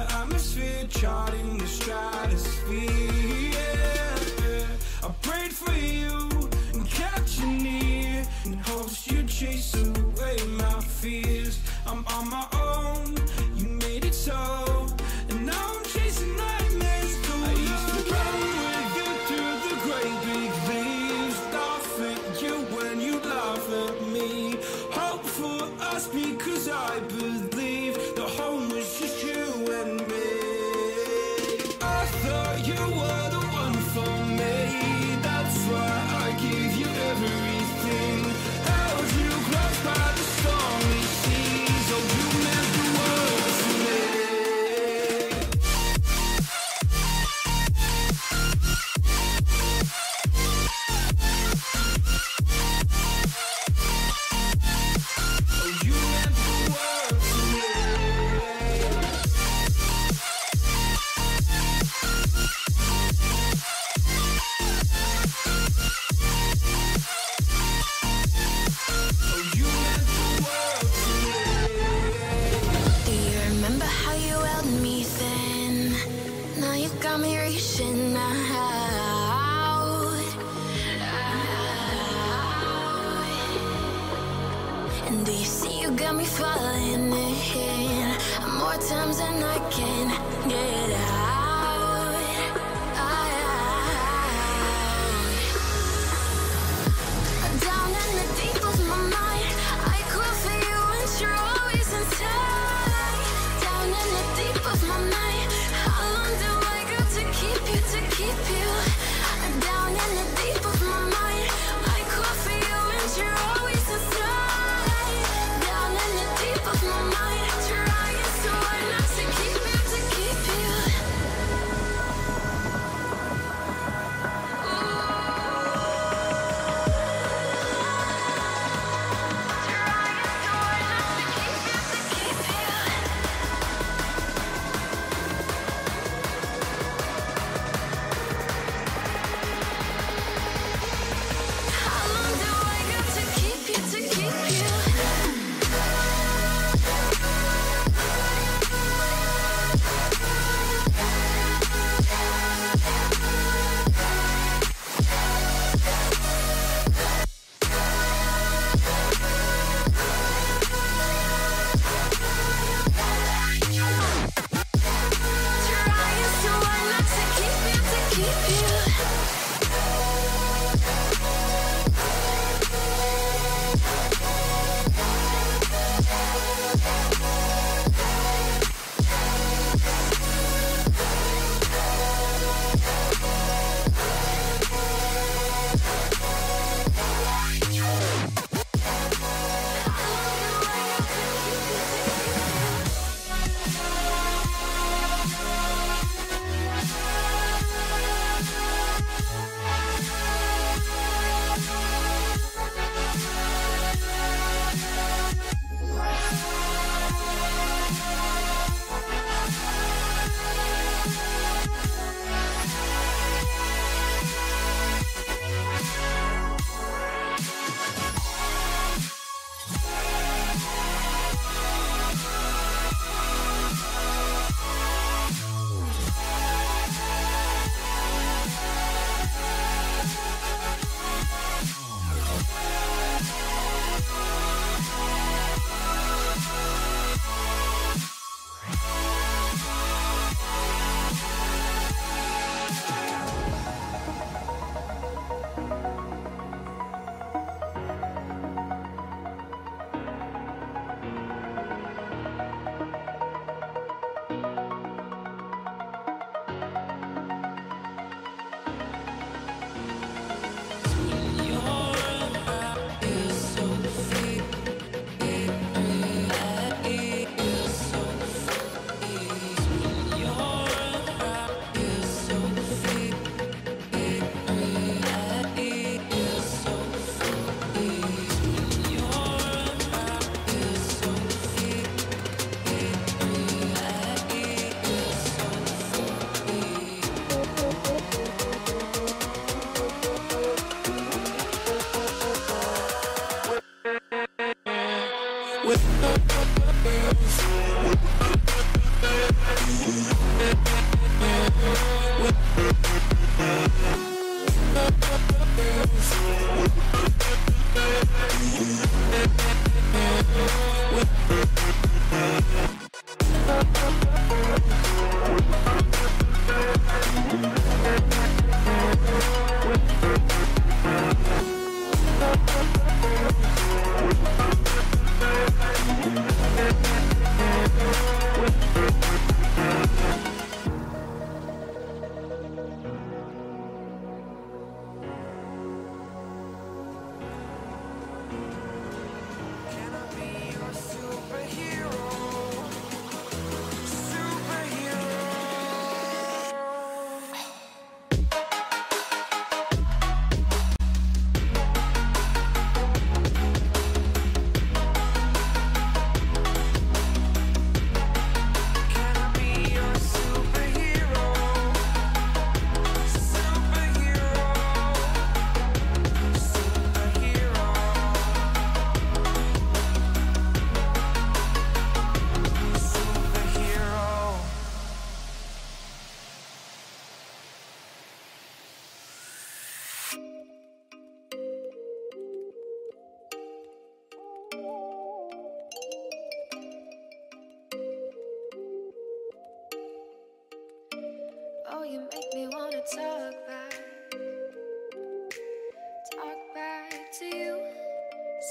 the atmosphere, charting the stratosphere. Yeah. I prayed for you and kept you near in hopes you'd chase away my fears. I'm on my own, you made it so, and now I'm chasing nightmares. I used to run with you through the great big leaves, laugh at you when you laugh at me. Hope for us because I believe the home was just you and me. I thought you were the one for me, that's why I gave you everything. Held you close by the stormy seas. Oh, you meant the world to me. Oh, you meant the world to me. Oh, you meant the world to me. Do you remember how you held me then? Now you got me reaching out. And do you see you got me falling in more times than I can get out? Down in the deep of my mind, I call for you and you're always inside. Down in the deep of my mind, how long do I got to keep you, to keep you? Down in the deep of my mind, I call for you and you're always inside. Down in the deep of my mind, trying so hard not to keep you, to keep you. Oh, you make me wanna talk back to you.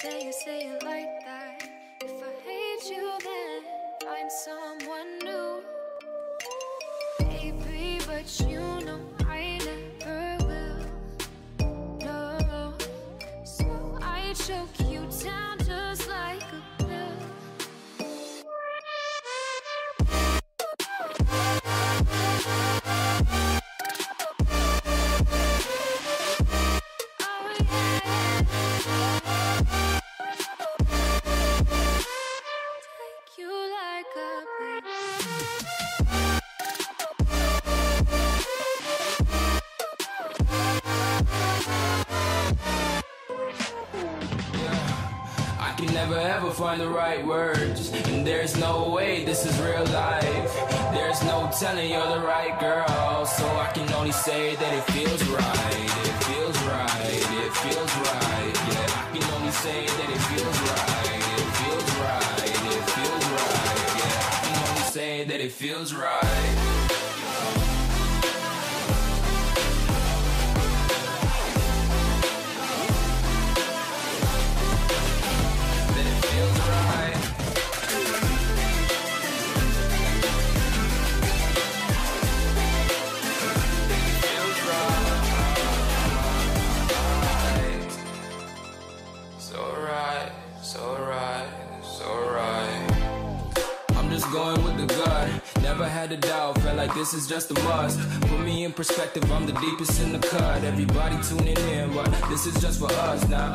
Say it like that. If I hate you, then find someone new. Baby, but you know I never will. No, so I choke you down just like a pill. Never ever find the right words, and there's no way this is real life. There's no telling you're the right girl, so I can only say that it feels right. It feels right, it feels right. Yeah, I can only say that it feels right. It feels right, it feels right. Yeah, I can only say that it feels right. Going with the gut, never had a doubt, felt like this is just a must. Put me in perspective, I'm the deepest in the cut. Everybody tuning in, but this is just for us now.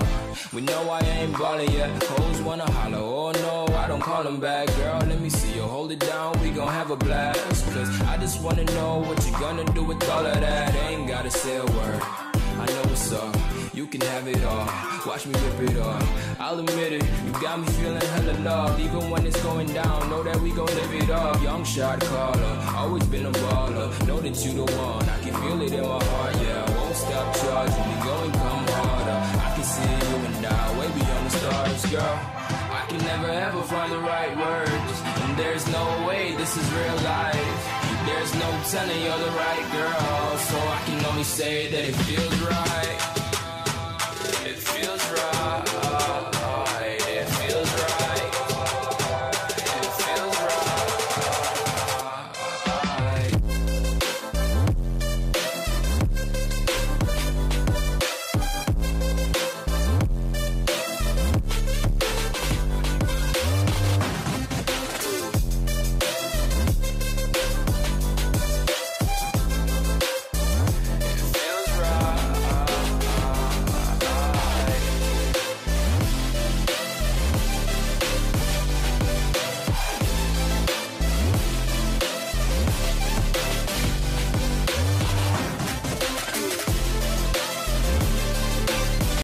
We know I ain't ballin' yet, hoes wanna holler, oh no, I don't call them back. Girl, let me see you hold it down, we gon' have a blast. Cause I just wanna know what you gonna do with all of that. Ain't gotta say a word, I know what's up. You can have it all, watch me rip it off. I'll admit it, you got me feeling hella loved. Even when it's going down, know that we gon' live it up. Young shot caller, always been a baller. Know that you the one, I can feel it in my heart. Yeah, I won't stop charging, we going come harder. I can see you and I, way beyond the stars, girl. I can never ever find the right words, and there's no way this is real life. There's no telling you're the right girl, so I can only say that it feels right. It feels right.